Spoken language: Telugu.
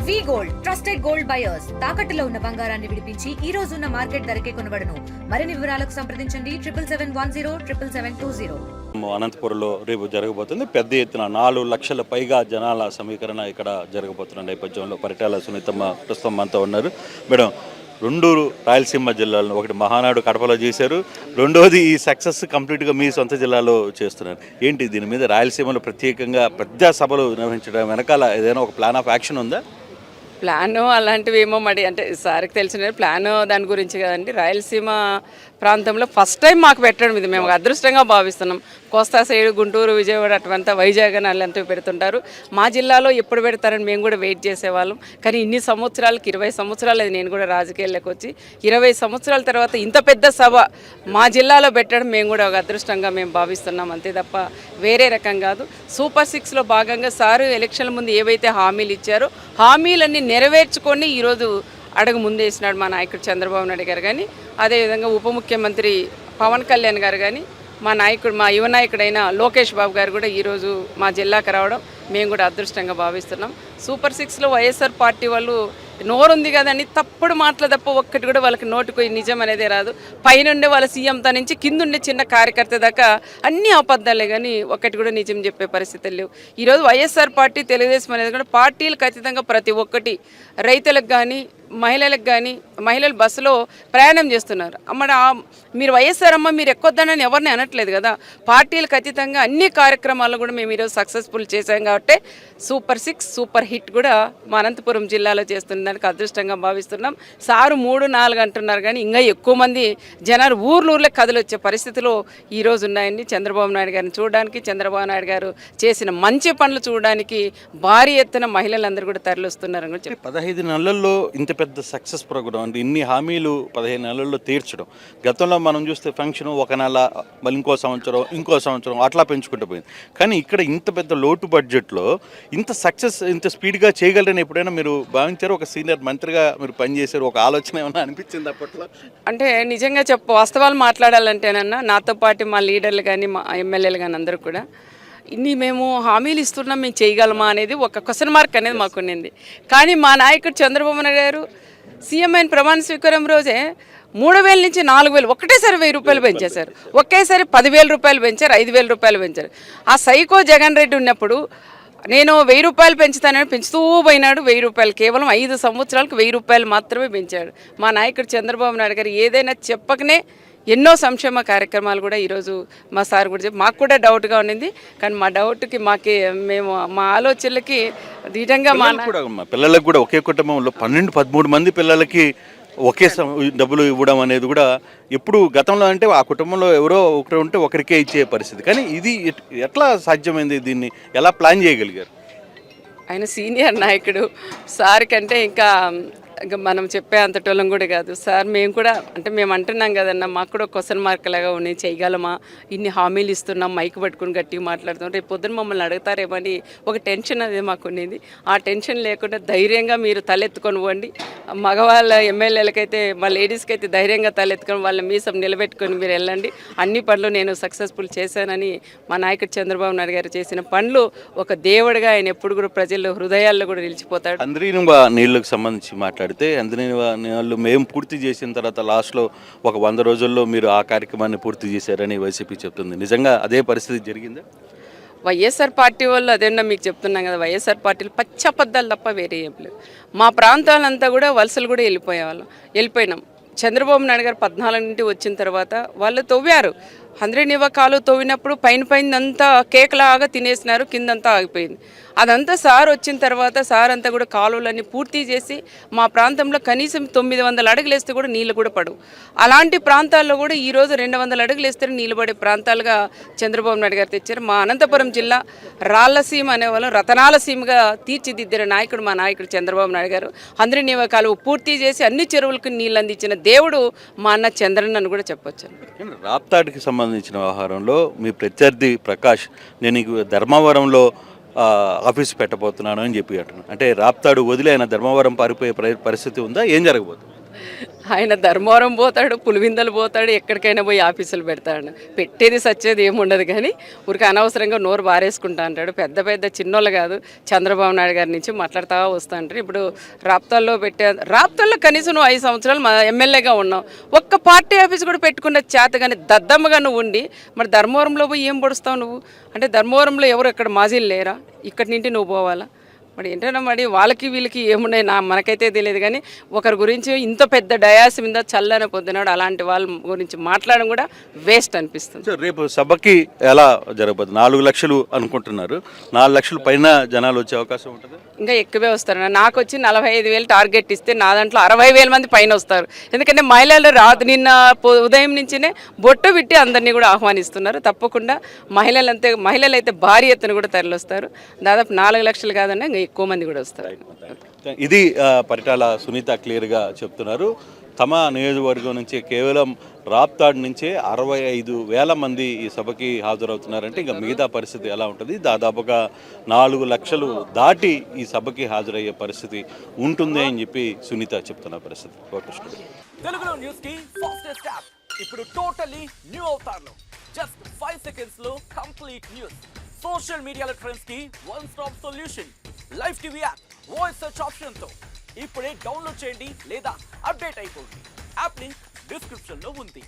వి గోల్డ్ ట్రస్టెడ్ గోల్డ్ బయర్స్ తాకట్టులో ఉన్న బంగారాన్ని విడిపించి ఈ రోజు ఉన్న మార్కెట్ ధరకే కొనబడును. మరిన్ని వివరాలకు సంప్రదించండి 77107720. అనంతపురంలో రేపు జరగబోతుంది. పెద్ద ఎత్తున 4 లక్షల పైగా జనాల సమీకరణ ఇక్కడ జరగబోతున్న నేపథ్యంలో పరిటాల సునీతమ్మ ప్రస్తుతం మనతో ఉన్నారు. మేడం, 2 రాయలసీమ జిల్లాలను, ఒకటి మహానాడు కడపలో చేశారు, రెండోది ఈ సక్సెస్ కంప్లీట్గా మీ సొంత జిల్లాలో చేస్తున్నారు. ఏంటి దీని మీద రాయలసీమలో ప్రత్యేకంగా పెద్ద సభలు నిర్వహించడం వెనకాల ఏదైనా ఒక ప్లాన్ ఆఫ్ యాక్షన్ ఉందా? ప్లాను అలాంటివి ఏమో మరి అంటే సార్కి తెలిసిన ప్లాను దాని గురించి కదండి. రాయలసీమ ప్రాంతంలో ఫస్ట్ టైం మాకు పెట్టడం ఇది మేము అదృష్టంగా భావిస్తున్నాం. కోస్తా సైడ్ గుంటూరు, విజయవాడ అటువంతా వైజాగ్ అని వాళ్ళంతా పెడుతుంటారు. మా జిల్లాలో ఎప్పుడు పెడతారని మేము కూడా వెయిట్ చేసేవాళ్ళం. కానీ ఇన్ని సంవత్సరాలకి 20 సంవత్సరాలు అది నేను కూడా రాజకీయాల్లోకి వచ్చి 20 సంవత్సరాల తర్వాత ఇంత పెద్ద సభ మా జిల్లాలో పెట్టడం మేము కూడా ఒక అదృష్టంగా మేము భావిస్తున్నాం. అంతే తప్ప వేరే రకం కాదు. సూపర్ 6లో భాగంగా సారు ఎలక్షన్ల ముందు ఏవైతే హామీలు ఇచ్చారో హామీలన్నీ నెరవేర్చుకొని ఈరోజు అడుగు ముందేసినాడు మా నాయకుడు చంద్రబాబు నాయుడు గారు కానీ, అదేవిధంగా ఉప ముఖ్యమంత్రి పవన్ కళ్యాణ్ గారు కానీ, మా నాయకుడు మా యువ నాయకుడైన లోకేష్ బాబు గారు కూడా ఈరోజు మా జిల్లాకు రావడం మేము కూడా అదృష్టంగా భావిస్తున్నాం. సూపర్ 6లో వైఎస్ఆర్ పార్టీ వాళ్ళు నోరుంది కదండి, తప్పుడు మాటలు తప్ప ఒక్కటి కూడా వాళ్ళకి నోటికి నిజం అనేదే రాదు. పైనుండే వాళ్ళ సీఎంతో నుంచి కిందుండే చిన్న కార్యకర్త దాకా అన్ని అబద్ధాలే కానీ ఒక్కటి కూడా నిజం చెప్పే పరిస్థితులు లేవు. ఈరోజు వైఎస్ఆర్ పార్టీ, తెలుగుదేశం అనేది కూడా పార్టీలు ఖచ్చితంగా ప్రతి ఒక్కటి రైతులకు కానీ మహిళలకు కానీ, మహిళలు బస్సులో ప్రయాణం చేస్తున్నారు. అమ్మడ మీరు వైఎస్ఆర్ అమ్మ మీరు ఎక్కొద్దానని ఎవరిని అనట్లేదు కదా. పార్టీలు ఖచ్చితంగా అన్ని కార్యక్రమాల్లో కూడా మేము ఈరోజు సక్సెస్ఫుల్ చేశాం కాబట్టి సూపర్ 6 సూపర్ హిట్ కూడా మా అనంతపురం జిల్లాలో చేస్తుండడానికి అదృష్టంగా భావిస్తున్నాం. సారు 3-4 అంటున్నారు కానీ ఇంకా ఎక్కువ మంది జనాలు ఊర్లూర్లే కథలు వచ్చే పరిస్థితిలో ఈరోజు ఉన్నాయండి. చంద్రబాబు నాయుడు గారిని చూడడానికి, చంద్రబాబు నాయుడు గారు చేసిన మంచి పనులు చూడడానికి భారీ ఎత్తున మహిళలందరూ కూడా తరలిస్తున్నారని కూడా చెప్పారు. 15 నెలల్లో ఇంత పెద్ద సక్సెస్ ప్రోగ్రామ్ అంటే ఇన్ని హామీలు 15 నెలల్లో తీర్చడం. గతంలో మనం చూస్తే ఫంక్షన్ 1 నెల, మళ్ళీ ఇంకో సంవత్సరం అట్లా పెంచుకుంటూ పోయింది. కానీ ఇక్కడ ఇంత పెద్ద లోటు బడ్జెట్లో ఇంత సక్సెస్ ఇంత స్పీడ్గా చేయగలరని ఎప్పుడైనా మీరు భావించారు? ఒక సీనియర్ మంత్రిగా మీరు పనిచేశారు, ఒక ఆలోచన ఏమైనా అనిపించింది అప్పట్లో? అంటే నిజంగా వాస్తవాలు మాట్లాడాలంటేనన్నా నాతో పాటు మా లీడర్లు కానీ మా ఎమ్మెల్యేలు కానీ అందరూ కూడా ఇన్ని మేము హామీలు ఇస్తున్నాం, మేము చేయగలమా అనేది ఒక క్వశ్చన్ మార్క్ అనేది మాకు ఉన్నింది. కానీ మా నాయకుడు చంద్రబాబు నాయుడు గారు సీఎం అయిన ప్రమాణ స్వీకారం రోజే 3,000 నుంచి 4,000 ఒకటేసారి 1,000 రూపాయలు పెంచేశారు. ఒకేసారి 10,000 రూపాయలు పెంచారు, 5,000 రూపాయలు పెంచారు. ఆ సైకో జగన్ రెడ్డి ఉన్నప్పుడు నేను 1,000 రూపాయలు పెంచుతానని పెంచుతూ పోయినాడు. 1,000 రూపాయలు కేవలం 5 సంవత్సరాలకు 1,000 రూపాయలు మాత్రమే పెంచాడు. మా నాయకుడు చంద్రబాబు నాయుడు గారు ఏదైనా చెప్పకనే ఎన్నో సంక్షేమ కార్యక్రమాలు కూడా ఈరోజు మా సార్ కూడా చెప్పి మాకు కూడా డౌట్గా ఉండింది. కానీ మా డౌట్కి మేము మా ఆలోచనలకి ధీటంగా పిల్లలకు కూడా ఒకే కుటుంబంలో 12-13 మంది పిల్లలకి ఒకే డబ్బులు ఇవ్వడం అనేది కూడా ఎప్పుడు గతంలో అంటే ఆ కుటుంబంలో ఎవరో ఒకరు ఉంటే ఒకరికే ఇచ్చే పరిస్థితి. కానీ ఇది ఎట్లా సాధ్యమైంది? దీన్ని ఎలా ప్లాన్ చేయగలిగారు? ఆయన సీనియర్ నాయకుడు సార్ కంటే ఇంకా మనం చెప్పే అంతటోళ్ళం కూడా కాదు సార్. మేము కూడా అంటే మేము అంటున్నాం కదన్నా, మాకు కూడా క్వశ్చన్ మార్క్ లాగా ఉన్నాయి. చేయగలమా? ఇన్ని హామీలు ఇస్తున్నాం, మైక్ పట్టుకుని గట్టిగా మాట్లాడుతున్నాం, రేపు పొద్దున మమ్మల్ని అడుగుతారేమని ఒక టెన్షన్ అనేది మాకు ఉండేది. ఆ టెన్షన్ లేకుండా ధైర్యంగా మీరు తలెత్తుకొని పోండి. మగవాళ్ళ ఎమ్మెల్యేలకైతే, మా లేడీస్కి అయితే ధైర్యంగా తలెత్తుకొని వాళ్ళ మీసం నిలబెట్టుకొని మీరు వెళ్ళండి. అన్ని పనులు నేను సక్సెస్ఫుల్ చేశానని మా నాయకుడు చంద్రబాబు నాయుడు గారు చేసిన పనులు ఒక దేవుడిగా ఆయన ఎప్పుడు కూడా ప్రజల్లో హృదయాల్లో కూడా నిలిచిపోతాడు. అందరిని నీళ్ళకు సంబంధించి మాట్లాడితే అందరినీ మేము పూర్తి చేసిన తర్వాత లాస్ట్లో ఒక 100 రోజుల్లో మీరు ఆ కార్యక్రమాన్ని పూర్తి చేశారని వైసీపీ చెప్తుంది. నిజంగా అదే పరిస్థితి జరిగిందా? వైఎస్ఆర్ పార్టీ వాళ్ళు అదేనా మీకు చెప్తున్నాం కదా, వైఎస్ఆర్ పార్టీలు పచ్చబద్దాలు తప్ప వేరే ఏం లేవు. మా ప్రాంతాలంతా కూడా వలసలు కూడా వెళ్ళిపోయినాం. చంద్రబాబు నాయుడు గారు 14 నుండి వచ్చిన తర్వాత వాళ్ళు తవ్వారు. 100 నివ్వకాలు తవ్వినప్పుడు పైనంతా కేక్లాగా తినేసినారు, కిందంతా ఆగిపోయింది. అదంతా సార్ వచ్చిన తర్వాత సార్ అంతా కూడా కాలువలన్నీ పూర్తి చేసి మా ప్రాంతంలో కనీసం 900 అడుగులు వేస్తే కూడా నీళ్ళు కూడా పడవు. అలాంటి ప్రాంతాల్లో కూడా ఈరోజు 200 అడుగులు వేస్తే నీళ్ళు పడే ప్రాంతాలుగా చంద్రబాబు నాయుడు గారు తెచ్చారు. మా అనంతపురం జిల్లా రాళ్లసీమ అనేవాళ్ళు రతనాల సీమగా తీర్చిదిద్దిన నాయకుడు మా నాయకుడు చంద్రబాబు నాయుడు గారు. 100 నివ్వకాలు పూర్తి చేసి అన్ని చెరువులకు నీళ్ళు అందించిన దేవుడు మా అన్న చంద్రన్ అని కూడా చెప్పొచ్చు. రాప్తాడుకి సంబంధించిన వ్యవహారంలో మీ ప్రత్యర్థి ప్రకాష్ నేను ధర్మవరంలో ఆఫీస్ పెట్టబోతున్నాను అని చెప్పి అంటున్నాను. అంటే రాప్తాడు వదిలి ఆయన ధర్మవరం పారిపోయే పరిస్థితి ఉందా? ఏం జరగబోతుంది? ఆయన ధర్మవరం పోతాడు, పులివిందలు పోతాడు, ఎక్కడికైనా పోయి ఆఫీసులు పెడతాడు. పెట్టేది సచ్చేది ఏముండదు, కానీ ఊరికి అనవసరంగా నోరు బారేసుకుంటా అంటాడు. పెద్ద పెద్ద చిన్నోళ్ళు కాదు, చంద్రబాబు నాయుడు గారి నుంచి మాట్లాడుతూ వస్తూ అంటారు. ఇప్పుడు రాప్తాల్లో కనీసం నువ్వు 5 సంవత్సరాలు మా ఎమ్మెల్యేగా ఉన్నావు, ఒక్క పార్టీ ఆఫీస్ కూడా పెట్టుకున్న చేత కానీ దద్దమ్మగా నువ్వు ఉండి మరి ధర్మవరంలో పోయి ఏం పొడుస్తావు నువ్వు? అంటే ధర్మవరంలో ఎవరు ఎక్కడ మాజీలు లేరా? ఇక్కడి నుండి నువ్వు పోవాలా? మరి ఏంటంటే మరి వాళ్ళకి వీళ్ళకి ఏమున్నాయి మనకైతే తెలియదు, కానీ ఒకరి గురించి ఇంత పెద్ద డయాస్ మీద చల్లని పొద్దునాడు అలాంటి వాళ్ళ గురించి మాట్లాడడం కూడా వేస్ట్ అనిపిస్తుంది. సో రేపు సభకి ఎలా జరగబోతుంది? 4 లక్షలు అనుకుంటున్నారు, 4 లక్షల పైన జనాలు వచ్చే అవకాశం ఉంటుంది. ఇంకా ఎక్కువే వస్తారు. నాకు వచ్చి 45,000 టార్గెట్ ఇస్తే నా దాంట్లో 60,000 మంది పైన వస్తారు. ఎందుకంటే మహిళలు నిన్న ఉదయం నుంచినే బొట్టు పెట్టి అందరినీ కూడా ఆహ్వానిస్తున్నారు. తప్పకుండా మహిళలు అయితే భారీ ఎత్తున కూడా తరలిస్తారు. దాదాపు 4 లక్షలు కాదన్నా ఇంకా ఎక్కువ మంది కూడా వస్తారు. ఇది పరిటాల సునీత క్లియర్గా చెప్తున్నారు. తమ నియోజకవర్గం నుంచి కేవలం రాప్తాడ్ నుంచే 65,000 మంది ఈ సభకి హాజరవుతున్నారంటే ఇంకా మిగతా పరిస్థితి ఎలా ఉంటుంది? దాదాపుగా 4 లక్షలు దాటి ఈ సభకి హాజరయ్యే పరిస్థితి ఉంటుంది అని చెప్పి సునీత చెప్తున్న పరిస్థితి. తెలుగులో న్యూస్ కి ఫాస్టెస్ట్ యాప్ ఇప్పుడు టోటలీ న్యూ అవతార్లో జస్ట్ 5 సెకండ్స్ లో కంప్లీట్ న్యూస్. సోషల్ మీడియాలో ట్రెండ్స్ కి one stop solution. Live TV app voice search option తో ఇప్పుడే డౌన్లోడ్ చేయండి లేదా అప్డేట్ అయిపోండి. యాప్ లింక్ డిస్క్రిప్షన్ లో ఉంది.